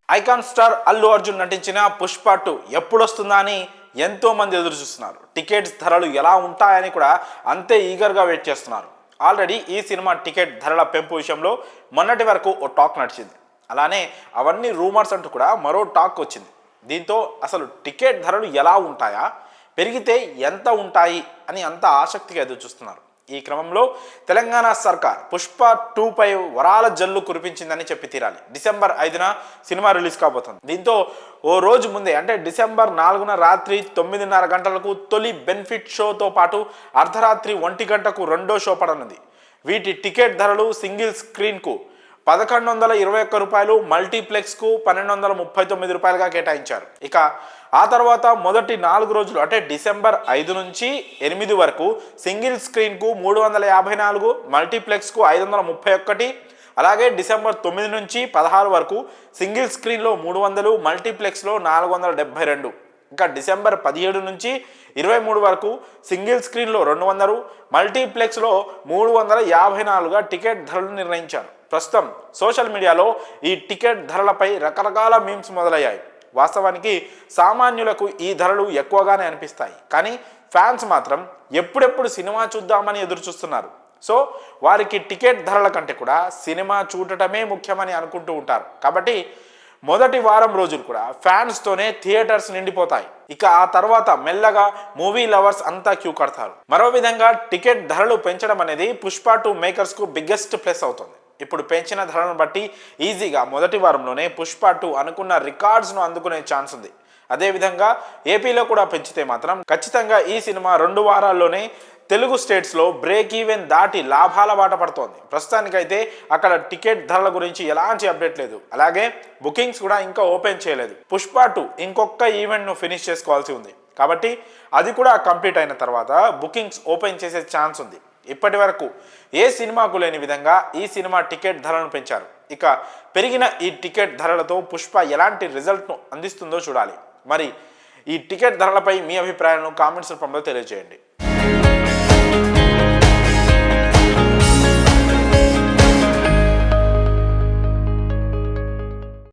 Icon star Allu Arjun నటించిన పుష్ప 2 ఎప్పుడొస్తుందా అని ఎంతో మంది ఎదురు చూస్తున్నారు. టికెట్స్ ధరలు ఎలా ఉంటాయని కూడా అంతే ఈగర్గా వెయిట్ చేస్తున్నారు. ఆల్రెడీ ఈ సినిమా టికెట్ ధరల పెంపు విషయంలో మొన్నటి వరకు ఓ టాక్ నడిచింది. అలానే అవన్నీ రూమర్స్ అంటూ కూడా మరో టాక్ వచ్చింది. దీంతో అసలు టికెట్ ధరలు ఎలా ఉంటాయా, పెరిగితే ఎంత ఉంటాయి అని అంత ఆసక్తిగా ఎదురు చూస్తున్నారు. ఈ క్రమంలో తెలంగాణ సర్కార్ పుష్ప 2 పై వరాల జల్లు కురిపించిందని చెప్పి తీరాలి. డిసెంబర్ 5న సినిమా రిలీజ్ కాబోతుంది. దీంతో ఓ రోజు ముందే అంటే డిసెంబర్ 4న రాత్రి 9:30 గంటలకు తొలి బెనిఫిట్ షోతో పాటు అర్ధరాత్రి 1 గంటకు రెండో షో పడనుంది. వీటి టికెట్ ధరలు సింగిల్ స్క్రీన్కు 1121 రూపాయలు, మల్టీప్లెక్స్కు 1239 రూపాయలుగా కేటాయించారు. ఇక ఆ తర్వాత మొదటి 4 రోజులు అంటే డిసెంబర్ 5 నుంచి 8 వరకు సింగిల్ స్క్రీన్కు 354, మల్టీప్లెక్స్కు 531, అలాగే డిసెంబర్ 9 నుంచి 16 వరకు సింగిల్ స్క్రీన్లో 300, మల్టీప్లెక్స్లో 472. ఇంకా డిసెంబర్ 17 నుంచి 23 వరకు సింగిల్ స్క్రీన్లో 200, మల్టీప్లెక్స్లో 354గా టికెట్ ధరలు నిర్ణయించారు. ప్రస్తుతం సోషల్ మీడియాలో ఈ టికెట్ ధరలపై రకరకాల మీమ్స్ మొదలయ్యాయి. వాస్తవానికి సామాన్యులకు ఈ ధరలు ఎక్కువగానే అనిపిస్తాయి, కానీ ఫ్యాన్స్ మాత్రం ఎప్పుడెప్పుడు సినిమా చూద్దామని ఎదురు చూస్తున్నారు. సో వారికి టికెట్ ధరల కంటే కూడా సినిమా చూడటమే ముఖ్యమని అనుకుంటూ ఉంటారు. కాబట్టి మొదటి వారం రోజులు కూడా ఫ్యాన్స్తోనే థియేటర్స్ నిండిపోతాయి. ఇక ఆ తర్వాత మెల్లగా మూవీ లవర్స్ అంతా క్యూ కడతారు. మరో విధంగా టికెట్ ధరలు పెంచడం అనేది పుష్ప 2 మేకర్స్కు బిగ్గెస్ట్ ప్లస్ అవుతుంది. ఇప్పుడు పెంచిన ధరలను బట్టి ఈజీగా మొదటి వారంలోనే పుష్ప 2 అనుకున్న రికార్డ్స్ను అందుకునే ఛాన్స్ ఉంది. అదేవిధంగా ఏపీలో కూడా పెంచితే మాత్రం ఖచ్చితంగా ఈ సినిమా 2 వారాల్లోనే తెలుగు స్టేట్స్లో బ్రేక్ ఈవెన్ దాటి లాభాల బాట పడుతోంది. ప్రస్తుతానికైతే అక్కడ టికెట్ ధరల గురించి ఎలాంటి అప్డేట్ లేదు. అలాగే బుకింగ్స్ కూడా ఇంకా ఓపెన్ చేయలేదు. పుష్ప 2 ఇంకొక ఈవెంట్ను ఫినిష్ చేసుకోవాల్సి ఉంది. కాబట్టి అది కూడా కంప్లీట్ అయిన తర్వాత బుకింగ్స్ ఓపెన్ చేసే ఛాన్స్ ఉంది. ఇప్పటి వరకు ఏ సినిమాకు లేని విధంగా ఈ సినిమా టికెట్ ధరలను పెంచారు. ఇక పెరిగిన ఈ టికెట్ ధరలతో పుష్ప ఎలాంటి రిజల్ట్ను అందిస్తుందో చూడాలి. మరి ఈ టికెట్ ధరలపై మీ అభిప్రాయాలను కామెంట్స్ రూపంలో తెలియజేయండి.